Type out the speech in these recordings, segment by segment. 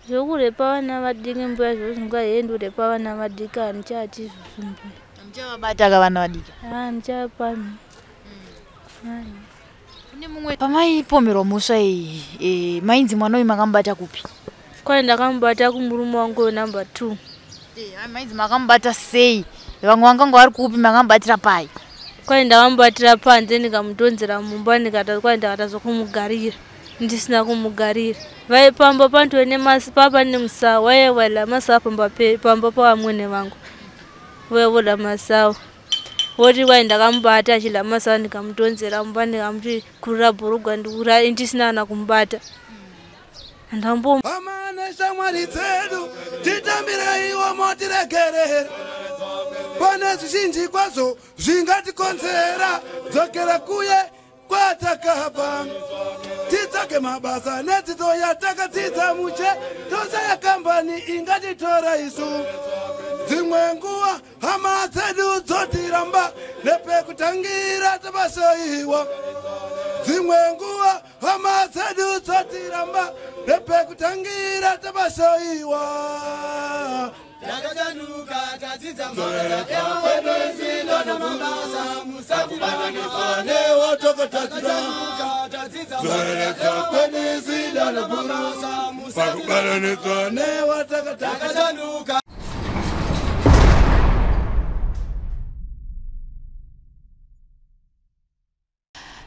Zvokurepa vana vadiki mbuya zvozvingwa hendurepa vana vadika handichati zvozvimbuya. Muchavabata vana vadiki? Handichapami. Kune mumwe pamaipomerwa muswa iyi mainzi mwana uyu makamubata kupi? Kwai ndakamubata kumurume wangu namba 2. Mainzi makamubata sei? Vamwe vanganga vari kupi makamubatira pai? Kwai ndakamubatira panze ndikamutonzera mumba ndikati kwai ndakatazo kumugarira. Ndisina kumugarira. Vaipamba pantu papa nemusawa waiwala masawa pamba pavamwene vangu. Voda masawa. Woti kwai ndakamubata achila masawa ndikamutonzera mumba ndikamuti kurira bhurugwa ndisina ana kumubata. Ndambo amane shamwari dzedu titambiraiwo motiregerera pane zvizhinji kwazvo zvingatikonzera dzokera kuye kwatakabva tidzake mabasa nedzidzo yatakadzidza muche tose yakambani ingatitora isu dzimwe nguva hama dzedu dzotiramba nepekutangira tabashoiwa dzimwe nguva hama dzedu dzotiramba nepekutangira tabashoiwa Yakajanuka tadzidza mabasa emuwedezino namabasa musakubatanizane wotokotadziranuka tadzidza mabasa emuwedezino namabasa musakubatanizane wotokotadziranuka.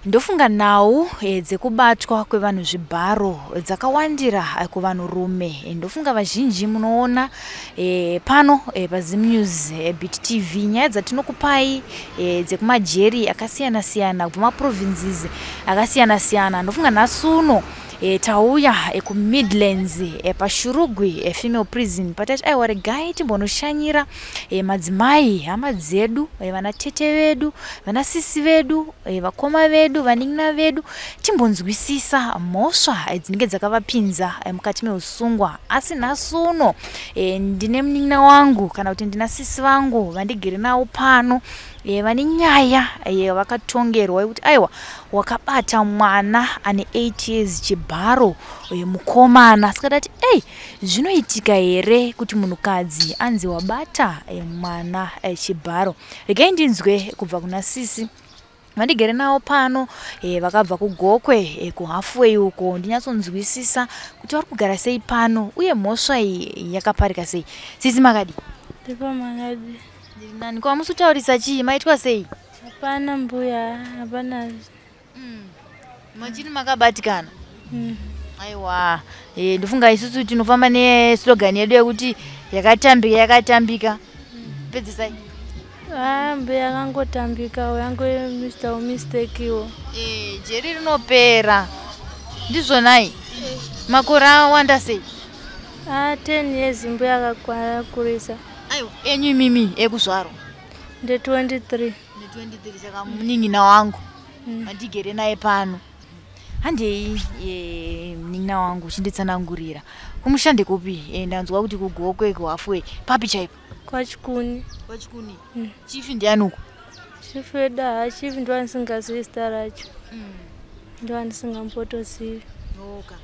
Ndofunga nhau dzekubatwa kwevanhu zvibharo dzakawandira kuvanhurume. Ndofunga vazhinji munoona pano paZim News Beat TV nyaya dzatinokupai dzekumajeri akasiyana siyana kubva maprovinces akasiyana siyana. Ndofunga nhasi uno tauya kuMidlands paShurugwi female prison patati aiwa regai timbonoshanyira madzimai hama dzedu vana tete vedu vana sisi vedu vakoma vedu vanin'ina vedu timbonzwisisa mhosva dzinenge dzakavapinza mukati meusungwa. Asi nhasi uno ndine munin'ina wangu kana kuti ndina sisi vangu vandigere navo pano vane nyaya vakatongerwa yekuti aiwa wakabata mwana ane 8 years chibharo mukomana. Sikadati zvinoitika here kuti munhukadzi anzi wabata mwana chibharo. Regai ndinzwe kubva kuna sisi vandigere navo pano vakabva kuGokwe kuHalfway uko ndinyatsonzwisisa kuti vari kugara sei pano uye mhosva iyi yakaparika sei. Sisi makadi? ndipo makadi. Nani kwa musutaurisa chii maitwa sei? Hapana mbuya, hapana. Machini makabatikana? Aiwa, ndofunga isusu tinofamba neslogan yedu yekuti yakatambika. Pedzisai. Mbuya yakangotambika yangu Mr. Mistake iwo. Jeri rinopera. Ndizvonai. Makore awanda sei? 10 years mbuya akakurisa. Aiwa, enyu mimi ekuzvaro. Nde 23. Saka munin'ina wangu vandigere naye pano. Handei munin'ina wangu chinditsanangurira. Kumushande kupi? Ndanzwa kuti kuGokwe kuHalfway. Papi chaipo? Kwachikuni. Kwachikuni. Chief ndianuko? Chief eda, chief ndo ansingazivi zita racho. Ndo andisingambotozivi. Oka.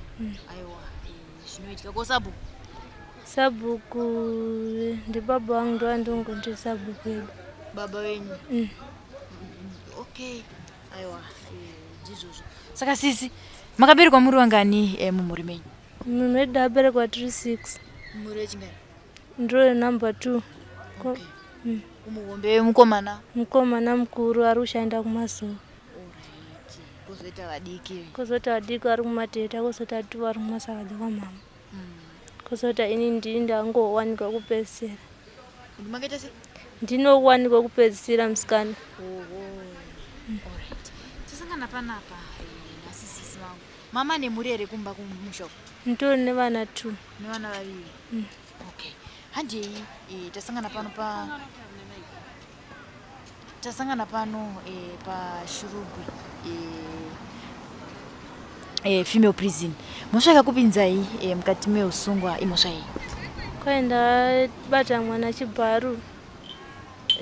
Aiwa, zvinoitika kosabu? Sabhuku ndi baba wangu ndo andongonde sabhuku yedu. Baba wenyu? Okay. Aiwa, ndizvozvo. Saka sisi makaberekwa muri wangani mumhuri menyu? Munhu wedu aberekwa 36. Muri wechingani? Ndiro number 2. Okay. Umuhombe mukomana? Mukomana mukuru ari kushanda kumazuva. Alright. Kozoita vadiki? Kozoita vadiki ari kumateta, kozoita 2 ari kumasakadza kwamama. Kozoita ini ndangowanikwa kupedzisira. Ndimakaita sei? Ndinowanikwa kupedzisira musikana. Alright. Tisangana panapa nasisisi vangu. Mama nemuri here kumba kumusha? Ndiri nevana 2. Nevana vaviri? Okay. Handei tasangana pano paShurugwi female prison. Mhosva yakupinzai mukati meusungwa imhosva iyi? Kwai ndabata mwana chibharu.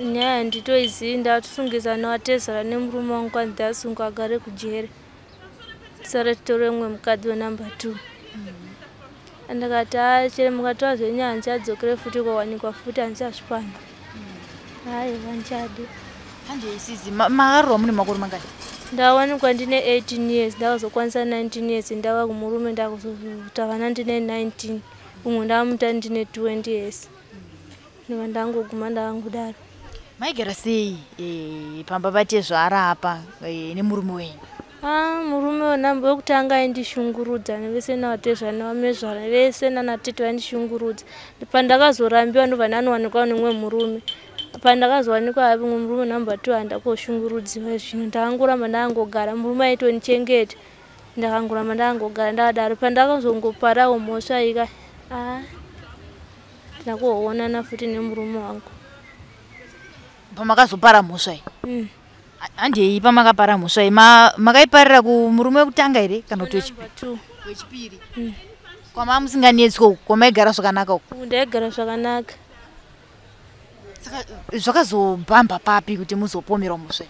Nyaya nditoizivi ndatusungisa nawatezera nemurume wangu kwanzi ndasungwa agare kujere. Sara titore mumwe mukadzi wenamba 2. ndakati chere mukatoa zvenyanja dzokere futi kwawanikwa futi andichazvipana. Hayi vanchadi. Hande isizi makarwa mune makore mangani? Ndawanikwa ndine 18 years, ndakazokwanisa 19 years, ndava kumurume ndakuzotavana ndine 19, umwe ndamuta ndine 20 years. Ndiva ndangoguma ndakangudaro. Maigara sei pamba vatezvara apa nemurume wenyu? Murume wona wekutanga aindishungurudza nevese navatezvara nevamezvara vese nanatete vaindishungurudza. Pandakazorambiwa ndobva ndanowanikwa nemumwe murume. Pandakazowanikwa hapi mumwe murume number 2 handakoshungurudziwa zvino ndakangoramba ndakangogara murume aitonichengeta. Ndakangoramba ndakangogara ndakadaro pandakazongoparawo mhosva ika ndakuonana futi nemurume wangu. Pamakazopara mhosva iyi? Handei pamakapara mhosva iyi makaiparira kumurume wekutanga here kana kuti wechipiri? Wechipiri. Kwama musinganetswa uku kwamaigara zvakanaka uku? Ndaigara zvakanaka. Saka zvakazobhamba papi kuti muzopomera mhosva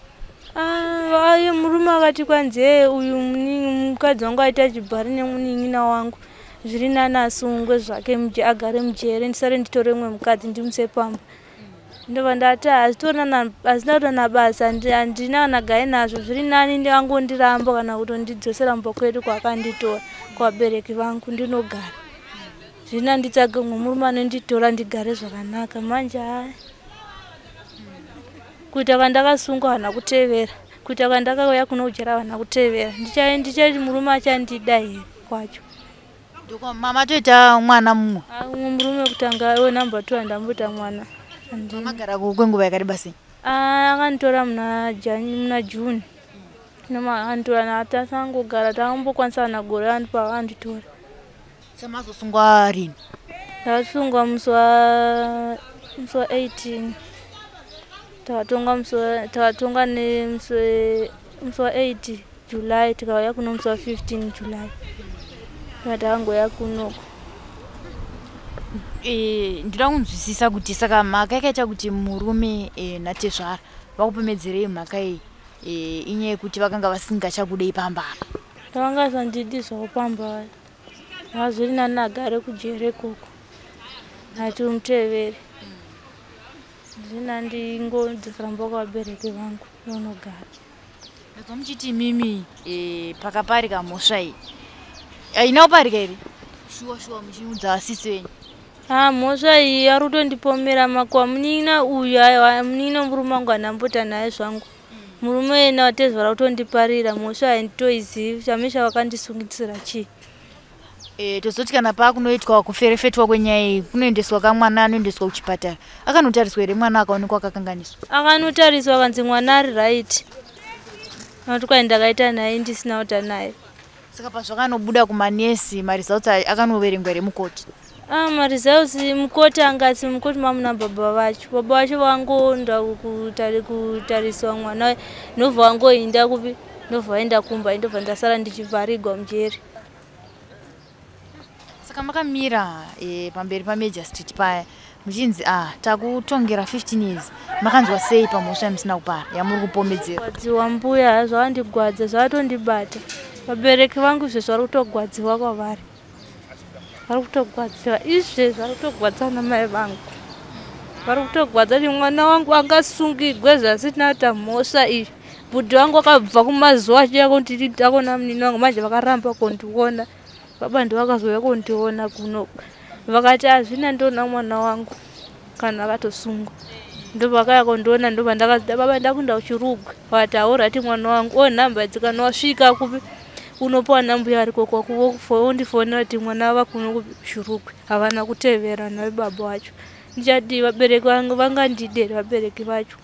iyi? Murume akati kwanze uyu mukadzi wangu aita chibhari nemunin'ina wangu zviri nani asungwe zvake agare mujere ndisare nditore mumwe mukadzi ndimuse pamba. Ndobva ndati hazina kutona basa handina nagaye nazvo zviri nani ndivangondiramba kana kutondidzosera mumba kwedu kwakanditora kwabereki vangu ndinogara. Zvina nditsage mumwe murume anonditora ndigare zvakanaka manje hayi. Kuita kwandakasungwa hana kutevera, kuita kwandakauya kuno kujera hana kutevera. Ndichati murume achandida here kwacho. Ndiko mama toita mwana mumwe? Umwe murume kutanga we number 2 andamboita mwana. Magara kwenguva yakareba sei? Akanditora muna June. Akanditora natasangogara takambokwanisa nagore andipa akanditora. Samazosungwa rini? Ndakasungwa musi wa 18. Takatonga nemusi wa 8 July tikauya kuno musi wa 15 July. Takangoya kunoko. Ndinoda kunzwisisa kuti saka mhaka yakaita kuti murume natezvara vakupemedzerei mhaka iyi inyaya yekuti vakanga vasingachakudei pamba? Ndavanga zvandidi zvakupamba. Zviri nani agare kujere koko. Hati umutevere. Zvina ndingodzoramba kuvabereki vangu nonogara. Ndakwa muchiti mimi pakaparika mhosva iyi haina kuparika here? Shuwa muchiudza asisi wenyu? Mhosva iyi ari kutondipomera makwa munin'ina uyu munin'ina murume wangu andambota naye zvangu. Murume yena watezvara kutondiparira mhosva handitoizivi chamesha vakandisungitsira chii. Tozoti kana pakunoitwa kuferefetwa kwenyaya iyi kunoendeswa kamwana anoendeswa kuchipatara akanotariswa here mwana akaonekwa akakanganiswa? Akanotariswa kanzi mwana ari right. Nokuti kwai ndakaita naye ndisina kuita naye. Saka pazvakanobuda kumanesi maresults akanoverengwa here mukoti? Maresults mukoti angati mukoti mamuna baba vacho. Baba vacho vangoenda kutariswa mwana ndobva vangoenda kupi ndobva vaenda kumba ndobva ndasara ndichivharigwa mujeri. Saka makamira pamberi paMajesty paya muchinzi takutongera 15 years makanzwa sei pamhosva yamusina kupara yamuri kupomedzera? Gwadziwa mbuya zvavandigwadza zvavatondibata. Vabereki vangu izvezvi vari kutogwadziwa kwavari. Vari kutogwadziwa izvezvi vari kutogwadza namai vangu. Vari kutogwadza kuti mwana wangu angasungigwe zvasina kuita mhosva iyi. Bhudhi wangu akabva kumazuva achiya kuti ndakona munini wangu manje vakaramba kundiona. Baba ndovakazouya kundiona kuno. Vakati hazvina ndona mwana wangu kana akatosungwa. Ndovakauya kundiona ndobva ndakati baba ndakunda kuchirugwe. Vakati haurati mwana wangu nhamba idzi kana wasvika kupi unopiwa nambuya ariko wondifonera kuti mwana ava kuno kuchirugwe. Havana kutevera nababa wacho. Ndichati vabereki vangu vangandide vabereki vacho.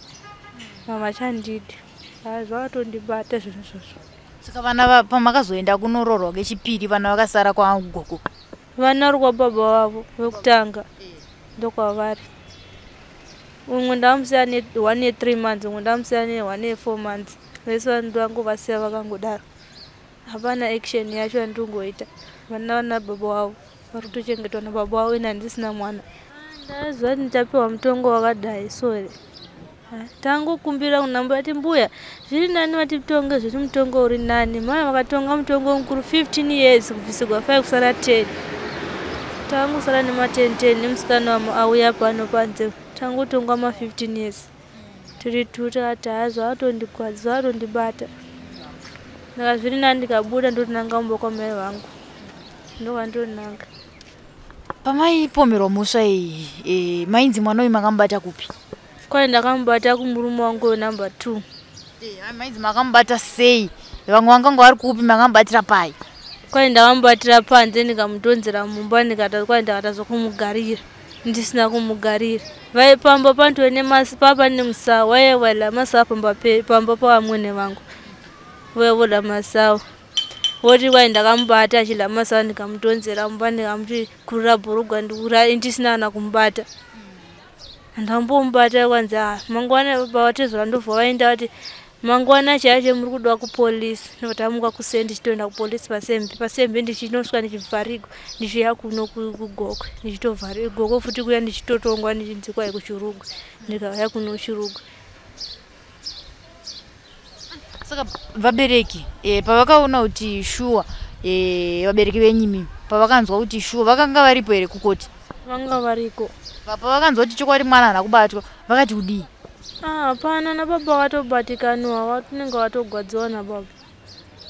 Havachandidi. Zvakatondibata zvinhu izvozvo. Saka vana pamakazoenda kunoroorwa kechipiri vana vakasara kwagogo? Vana vari kwababa wavo vekutanga ndokwavari. Umwe ndamusiya ne1 3 months, umwe ndamusiya ne1 4 months. Vese vangovasiya vakangodaro. Hapana action yacho yandingoita. Vana baba wavo vari kutochengetwa nababa wavo ina handisina mwana. Ndaziva kuti ndichapiwa mutongo wakadai sore. Tangokumbira kunhamba ati mbuya zviri nani vati mutongo zviri mutongo uri nani. Mai vakatonga mutongo mukuru 15 years kubvisirwa 5 kusara 10. Tangu sala ni matente musikana auya pano panze. Tangu tongwa 15 years. Tiri tuta atazo atondigwadza atondibata. Nakazviri ndikabuda ndotinanga mboko mai vangu. Ndo vandonanga. Pamaipomerwa muswa iyi mainzi mwana uyu makambata kupi? Kwai ndakambata kumurume wangu namba 2. Mainzi makambata sei? Vamwe vanganga vari kupi makambatira pai? Kwai ndakambatira panze ndikamutonzera mumba ndikati kwai ndakatazokumugarira. Ndisina kumugarira. Vaipamba pantu ene papa nemusawa waiwala masawa pamba pavamwene vangu. Vaivoda masawa. Woti kwai ndakambata achila masawa ndikamutonzera mumba ndikamuti kurira bhurugwa ndisina ana kumbata. Ndambombata kwanza mangwana baba watezwa ndobva vaenda vati mangwana chaicho muri kuda kupolisi. Ndotamuka kusendi chitoenda kupolisi pasembi ndichinosvika ndichivharigwa ndichiya kuno kugokwe ndichitovharigwa gokwe futi kuya ndichitotongwa ndichinzikwa kuchirugwe ndikauya kuno chirugwe. Saka vabereki pavakaona kuti shuwa vabereki venyimi pavakanzwa kuti shuwa vakanga varipo here kukoti? Vanga variko. Pavakanzwa kuti chokwadi mwana haana kubatwa vakati kudii? Hapana, na baba watobatikaniwa watunenge watogwadzawa na baba.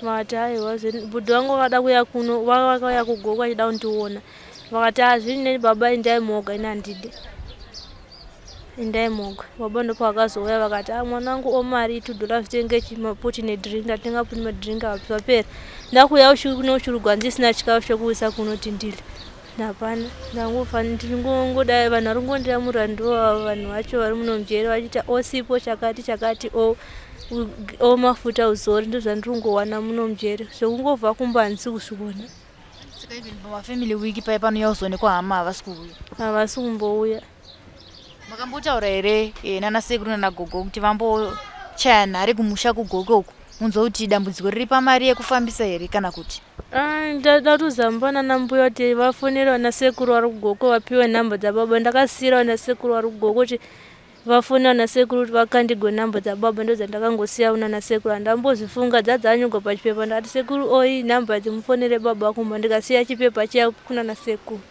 Vakati haiwa budhi wangu vakada kuya kuno vakauya kugokwa achida kundiona. Vakati zvine baba endai moga ina handidi. Endai moga. Baba ndipo vakazouya vakati mwana wangu omari $2 zvitenge chimaputi nedrink ndatenga puti madrink apera. Ndakuya kuno uchirugwa ndisina chikafu chokuisa kuno tindile. Hapana, ndangoda vanhu vari kungondira murandu vanhu vacho vari muno mujeri vachita osipo chakati o mafuta uzori ndozvandiringowana muno mujeri zvokungobva kumba handisi kuzviona. Saka even pamafamily week pai panouya kuzoonekwa hama havasi kuuya? Havasi kumbouya. Makambotaura here nana sekuru nana gogo kuti vambochaya nhare kumusha kugogo uku munzwa kuti dambudziko riri pamari yekufambisa here kana kuti? Ndatozamba nana mbuya kuti vafonere vana sekuru vari kugoko vapiwe nhamba dzababa. Ndakasiyira vana sekuru vari kugoko kuti vafonera vana sekuru kuti vakandigwe nhamba dzababa. Ndodzandakangosiya nana sekuru. Handambozvifunga dzadzanyogwa pachipepa ndakati sekuru oyi nhamba dzimufonere baba kumba ndikasiya chipepa chiya kunana sekuru.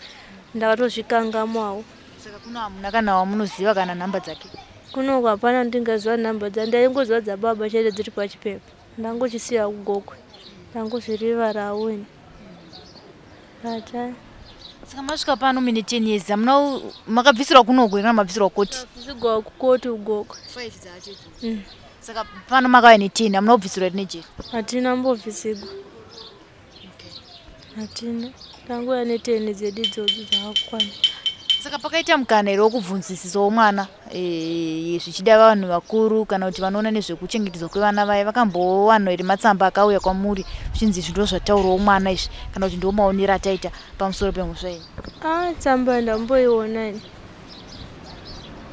Ndakatozvikangamawo. Saka kuno hamuna kana wamunoziva kana nhamba dzake? Kuno hapana ndingaziva nhamba dzake. Ndaingoziva dzababa chete dziri pachipepa. Ndangochisiya kugokwe. Ndangozvirivara awini. Saka masvika pano mine 10 years hamuna makabvisirwa kunogwe kana mabvisirwa koti? Ndakabvisirwa kukoti ugokwe. 5 dzacho. Saka pano makauya ne10 hamuna kubvisirwa nejeri? Hatina mbobvisigwa. Hatina. Tanguya ne10 dzedu idzodzo dzakakwana. Saka pakaita mukana here wokubvunzisisa womwana zvichida vanhu vakuru kana kuti vanoona nezvekuchengetedzwa kwevana vaye vakambowana here matsamba akauya kwamuri zvichinzi izvi ndo zvataurawo mwana izvi kana kuti ndo maonero ataita pamusoro pemhosva iyi? Tsamba ndamboiona ini.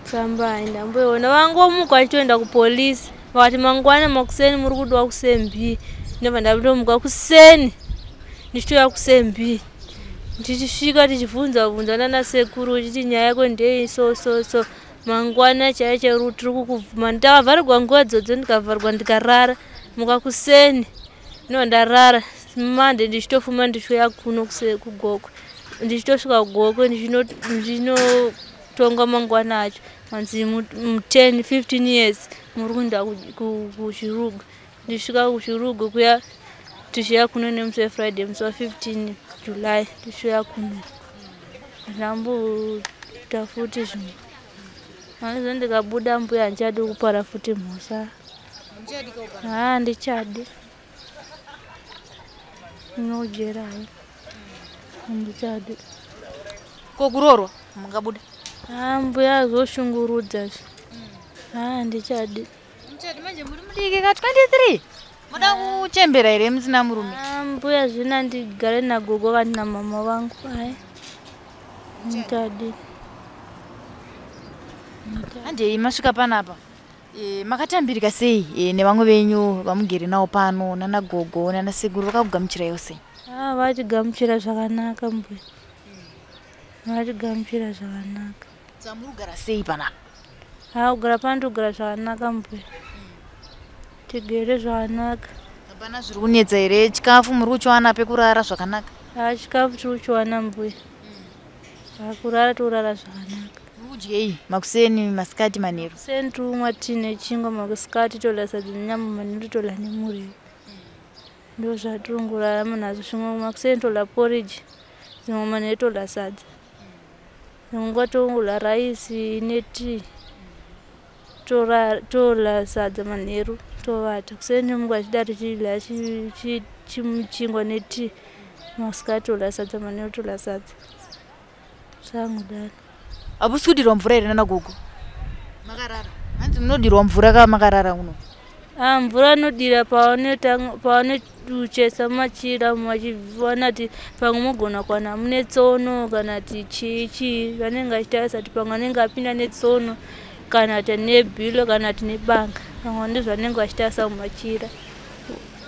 Tsamba ndamboiona vangomuka vachitoenda kupolisi vakati mangwana makuseni muri kudiwa kusembi. Ndobva ndatomuka kuseni ndichitoya kusembi. Ndichisvika tichibvunza nana sekuru chiti nyaya yako ndei so mangwana chaicho tiri kukuvhuma. Ndakavharirwa nguva idzodzo ndikavharwa ndikarara muka kuseni ndarara mande ndichitofuma ndichiuya kuno kugokwe. Ndichitosvika kugokwe ndichinotonga mangwana acho manzi 15 years muri kuenda kuchirugwe. Ndisvika kuchirugwe kuya tichiya kuno nemusi weFriday musi wa15 July tichiya kuno. Ndamboita futi zvimwe. Manizvo ndikabuda mbuya handichadi kupara futi mhosva. Handichadi. Nojera hai. Handichadi. Kokurorwa mungabuda? Mbuya azoshungurudza. Handichadi. Handichadi manje muri mudiki ka 23? Muda kuchembera here musina murume? Mbuya zvina ndigare nagogo kana mama vangu. Handichadi. Ande masvika panapa makatambirika sei nevamwe venyu vamugere navo pano nana gogo nana sekuru vakakugamuchira yose? Vatigamuchira zvakanaka mbuya. Vatigamuchira zvakanaka. Saka muri kugara sei panapa? Kugara pano togara zvakanaka mbuya. Tigere zvakanaka. Hapana zviri kunetsa here? Chikafu muri kuchiwana pekurara zvakanaka? Chikafu tiri kuchiwana mbuya. Kurara torara zvakanaka. Udyei makuseni masikati manheru. Sentumwa tine chingwa masikati tola sadza nenyama manheru tola nemuriwo. Ndo zvatirongorarama nazvo. Zvimwe makuseni tola porridge. Zvimwe manheru tola sadza. Zvimwe tola raisi netii. Tola sadza manheru tovata. Kuseni mungu achida tichidya chimuchingwa netii. Masikati tola sadza manheru tola sadza. Zvangudaro. Hapusi kudirwa mvura here nana gogo? Makarara. Hanzi munodirwa mvura kama makarara uno? Mvura nodira paone uchesa machira machiwana ti pamwe mugona kwana mune tsono kana ti chichi vanenge vachitarisa ti pamwe anenge apinda netsono kana ti nebhilo kana ti nebanga. Pamwe ndizvo vanenge vachitarisa mumachira.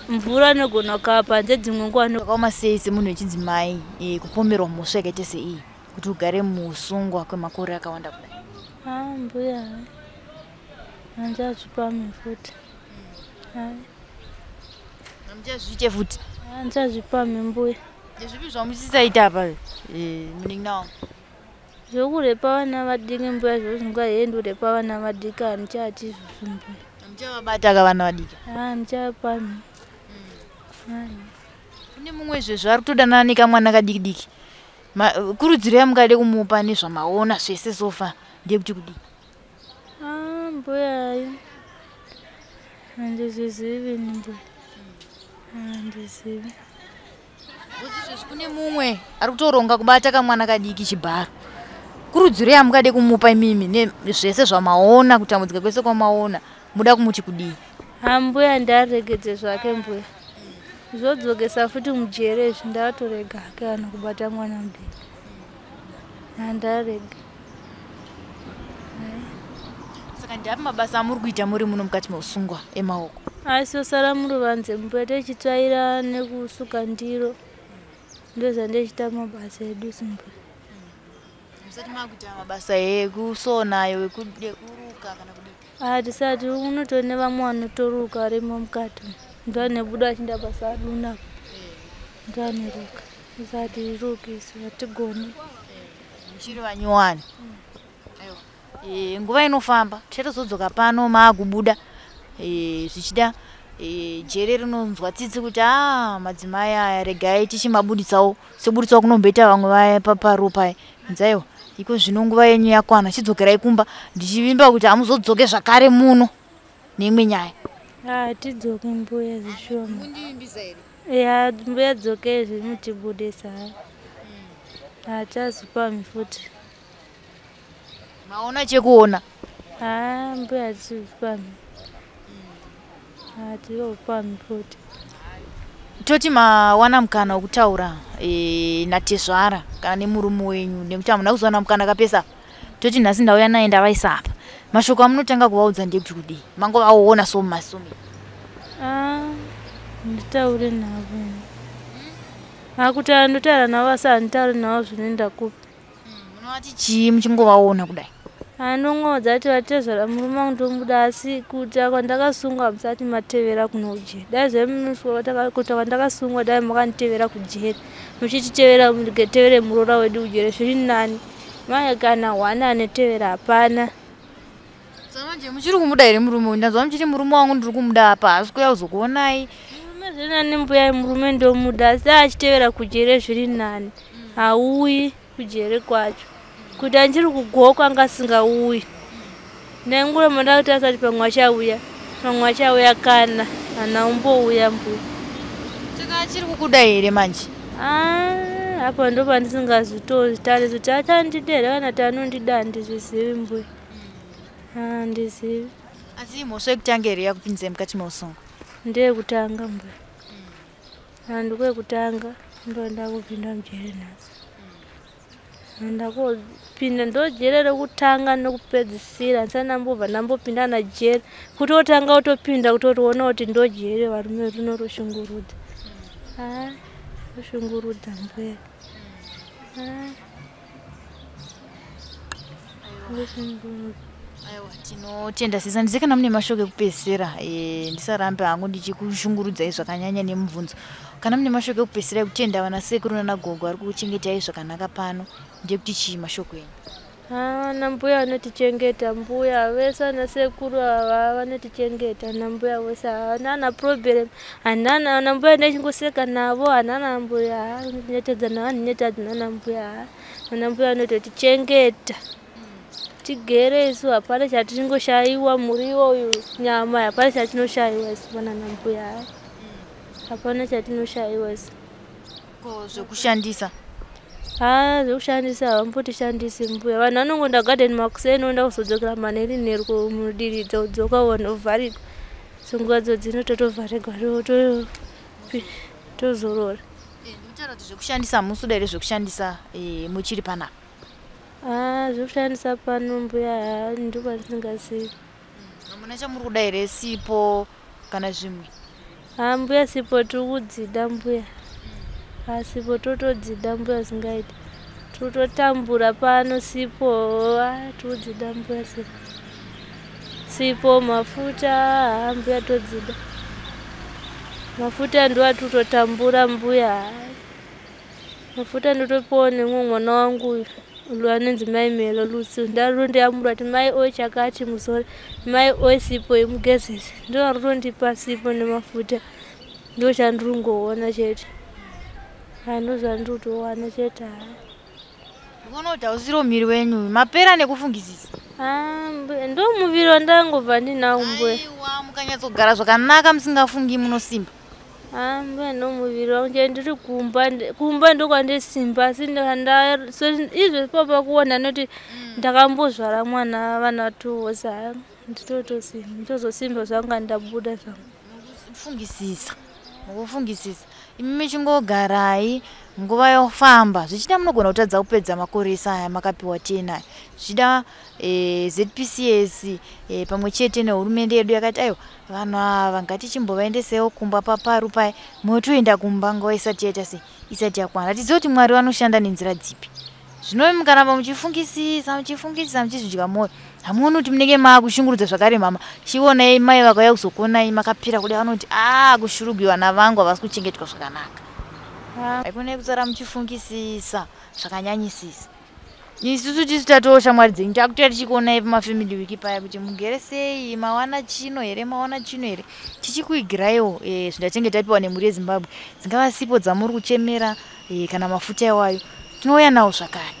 Mvura nogona kukava panze dzimwe nguva. Zvakaoma sei semunhu wechidzimai kupomerwa mhosva yakaita sei kuti ugare musungwa kwemakore akawanda kudai? Mbuya handichazvipami futi. Hamuchazviite futi? Handichazvipami mbuya. Ndezvipi zvamuchisaita apa munin'ina wangu? Zvokurepa vana vadiki mbuya zvozvinga hendurepa vana vadiki handichati izvozvo mbuya. Hamuchavabata ka vana vadiki? Handichapami. Kune mumwe zvezvo ari kutodanana nekamwana kadiki diki. Kurudziro yamungade kumupa nezvamaona zvese sofa ndeyekuti kudii? Mbuya ayo handizvizivi mbuya. Handizivi. Izvozvi kune mumwe ari kutoronga kubata kamwana kadiki chibharo. Kurudziro yamungade kumupa imimi nezvese zvamaona kutambudzika kwese kwamaona muda kumuti kudii? Mbuya ndaregedze zvake mbuya. Zvodzokesa futi mujere izvi ndatorega hake vanhu kubata mwana mudiki. Ndarega. Saka ndapi mabasa amuri kuita muri muno mukati meusungwa emaoko? Aisosara muruvanze mbuya tichitsvaira nekusuka ndiro. Ndozvandichita mabasa edu simbuya. Musati makuita mabasa ekusona ekuruka kana kudii? Tisati unotone vamwe vanotoruka varimo mukati. Ndoanebuda achinda basa aduna. Ndoaneruka. Tisati rukisi hatigoni. Muchiri vanyuwani. Nguva inofamba tichatozodzoka pano maakubuda zvichida jere rinonzwa tsitsi kuti madzimai aya regai tichimabuditsawo sebuditsawo kunomboita vamwe vaya paparopa. Nzaiwa iko zvino nguva yenyu yakwana chidzokerai kumba ndichivimba kuti hamuzodzoke zvakare muno neimwe nyaya. Tidzoke mbuya zvishoma. Mundivimbisa here? Mbuya dzoke zvimutibudisa. Hachazvipami futi. Maona chekuona? Mbuya hachizvipami. Hatizopami futi. Toti mawana mukana wekutaura naTezvara kana nemurume wenyu nekuti hamuna kuzowana mukana kapesa. Toti nhasi ndauya naye ndavaisa apa. Mashoko amunotanga kuvaudza ndekuti kudii? Mangovaona somumasumi. Nditaure navo. Kuti andotaura navo asi handitauri navo zvinoenda kupi. Munovati chii muchingovaona kudai? Anongodza ati vaTezvara murume wangu ndomuda asi kuti kwandakasungwa musati matevera kuno kujeri. Dai zvemunoswa kuti kwandakasungwa dai makanditevera kujeri. Muchititevera mugetevere muroora wedu kujeri zviri nani. Maya kana hwana anetevera hapana. Manje muchiri kumuda here murume? Ndanzwa muchiti murume wangu ndiri kumuda apa asi kuya kuzokuonai. Murume zvenani mbuya murume ndomuda asi achitevera kujeri zviri nani. Hauyi kujeri kwacho. Kuti anchiri kugoka anga asingauyi. Nengura manda kuti asati pamwe achauya kana hana umbouya mbuya. Saka achiri kukuda here manje? Apa ndo pandisingazvitari kuti achandidera kana kuti anondida handizvizivi mbuya. Handizivi. Asi mhosva yekutanga here yakupinzai mukati meusungwa? Ndeyekutanga mbuya. Handikwekutanga ndoenda kupinda mujeri nhasi. Ndakopinda ndojere rekutanga nokupedzisira ndisati ndambobva ndambopinda najere kuti otanga utopinda kuti otoona kuti ndojere varume rinoshungurudza. Roshungurudza mbuya. Roshungurudza. Aiwa tinotenda sisa ndizekana mune mashoko ekupesera ndisarambe hangu ndichikushungurudzai zvakanyanya nemubvunzo. Kana mune mashoko ekupesera ekutenda vana sekuru nana gogo ari kuchengetai zvakanaka pano ndekuti chii mashoko enyu? Ana mbuya vanotichengeta, mbuya vese ana sekuru ava vanotichengeta, na mbuya vese hanana problem. Ana mbuya ndachingoseka navo, hanana mbuya nyetedza navo nyetedza nana mbuya. Ana mbuya vanotichengeta. Tigere isu hapana chatingoshayiwa muriwo uyu nyama hapana chatinoshayiwa isu nana mbuya. Hapana chatinoshayiwa isu. Ko zvekushandisa zvekushandisa havambotishandisi mbuya. Vanhu vanongoenda garden makuseni oenda kuzodzokera manheru nheru mudiri dzoka wanovharika. Sunguva dzino totovharirwa tozorora. Ndinotaura kuti zvekushandisa musuda here zvekushandisa muchiri panapa? Zvekushandisa pano mbuya ndipo ndisingazivi. Hamuna chamuri kuda here sipo kana zvimwe? Mbuya sipo tiri kudzida mbuya. Sipo totodzida mbuya zingaiti. Tototambura pano sipo todzida mbuya sipo. Sipo mafuta mbuya todzida. Mafuta ndo atototambura mbuya. Mafuta ndotopiwa nemwana wangu anonzi Mai Melo Lucy. Ndarondeamura kuti mai oye chakati muzore, mai oye sipo yemugezezi. Ndo arotondipa sipo nemafuta. Ndo chandiringoona chete. Ndozvandinotowana chete. Ndikuona kuti hausiro muviri wenyu mapera nekufungisisa. Ndo muviri wandangobva ndinawo mbuya. Aiwa mukanyatsogara zvakanaka musingafungi munosimba. Mbuya ndo muviri wangu chete ndiri kumba ndokwandisimba asi izvo papa kuona noti ndakambozvara mwana vana tuwosa nditozosimba zvanga ndabuda zvangu. Mukufungisisa. Imi michingogarai nguva yofamba zvichida munogona kutadza kupedza makore aya makapiwa 10 aya. Zvichida ZPCS pamwe chete nehurumende yedu yakati aiwa vanhu ava ngatichimbovaendesewo kumba paparu paya motoenda kumba nguva isati yaita sei isati yakwana. Tidziwe kuti Mwari vanoshanda nenzira dzipi. Zvino mukaramba muchifungisisa muchizvidya moyo hamuoni kuti munenge maakushungurudza zvakare mama chionai mai vakauya kuzokuonai makapira kudai vanoti kushurugwi vana vangu havasi kuchengetwa zvakanaka. Haikonai kusara muchifungisisa zvakanyanyisisa. Isusu tisu tatoo shamwari dzenyu takutoya tichikuonai pamafamily wiki paya kuti mugere sei mawana chino here tichikuigiraiwo zvindatenge tapiwa nemhuri yeZimbabwe dzingava sipo dzamuri kuchemera kana mafuta iwayo tinouya nawo zvakare.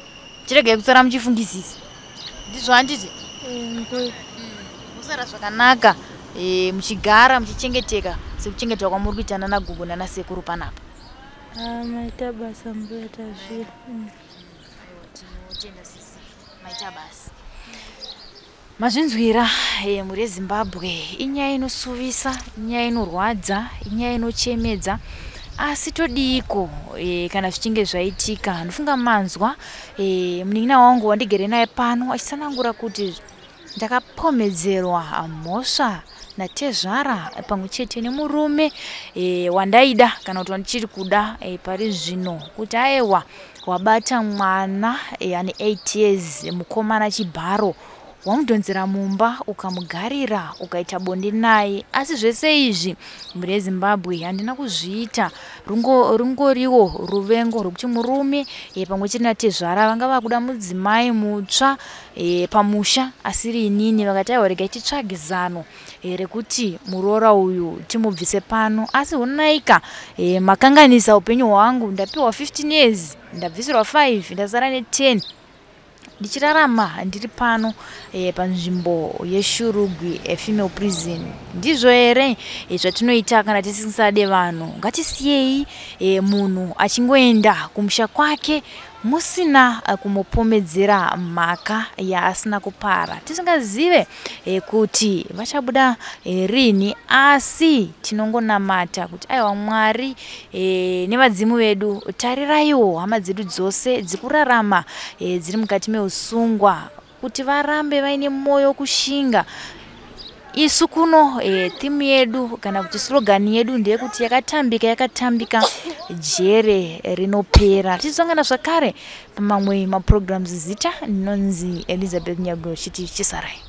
Chiregai kusara muchifungisisa. Ndizvo handiti? Musara zvakanaka muchigara muchichengeteka sekuchengetwa kwamuri kuita nana gogo nana sekuru panapa. Maita basa mbuya tazvira. Tinotenda sisi maita basa. Mazvinzwira mhuri yeZimbabwe inyaya inosuvisa, inyaya inorwadza, inyaya inochemedza. Asi todiko kana zvichinge zvaitika. Ndofunga manzwa munin'ina wangu wandigere naye pano achisanangura kuti ndakapomedzerwa mhosva naTezvara pamwe chete nemurume wandaida kana kuti wandichiri kuda pari zvino kuti aiwa wabata mwana ane 8 years mukomana Chibharo wamudhonzera mumba ukamugarira ukaita bonde naye. Asi zvese izvi mhuri yeZimbabwe handina kuzviita. Rungoriwo ruvengo rwekuti murume pamwe chete naTezvara vanga vakuda mudzimai mutsva pamusha asiri inini vakati aiwa regai titsvage zano rekuti muroora uyu timubvise pano. Asi hunaika makanganisa upenyu hwangu. Ndapiwa 15 years ndabvisirwa 5 ndazara ne10 ndichirarama ndiri pano panzvimbo yeShurugwi female prison. Ndizvo here zvatinoita kana tisingade vanhu. Ngatisiyei munhu achingoenda kumusha kwake musina kumupomedzera mhaka yaasina kupara. Tisingazive kuti vachabuda rini, asi tinongonamata kuti aiwa Mwari nevadzimu vedu tariraiwo hama dzedu dzose dzikurarama dziri mukati meusungwa kuti varambe vaine moyo kushinga isu kuno timu yedu kana kuti slogan yedu ndiye kuti yakatambika jere rinopera. Tizongana zvakare pamamwe maprograms zita nonzi Elizabeth Nyago chiti chisarai.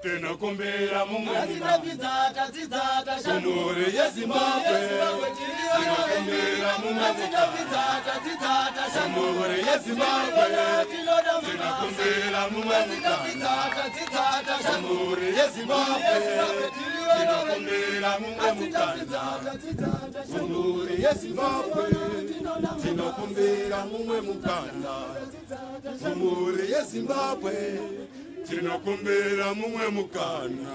Tena kumbera mumwe Somore yeZimbabwe Tena kumbera mumwe Somore yeZimbabwe Tena kumbera mumwe Somore yeZimbabwe Tena kumbera mumwe Somore yeZimbabwe Tena kumbera mumwe Somore yeZimbabwe Tinakumbera mumwe mukana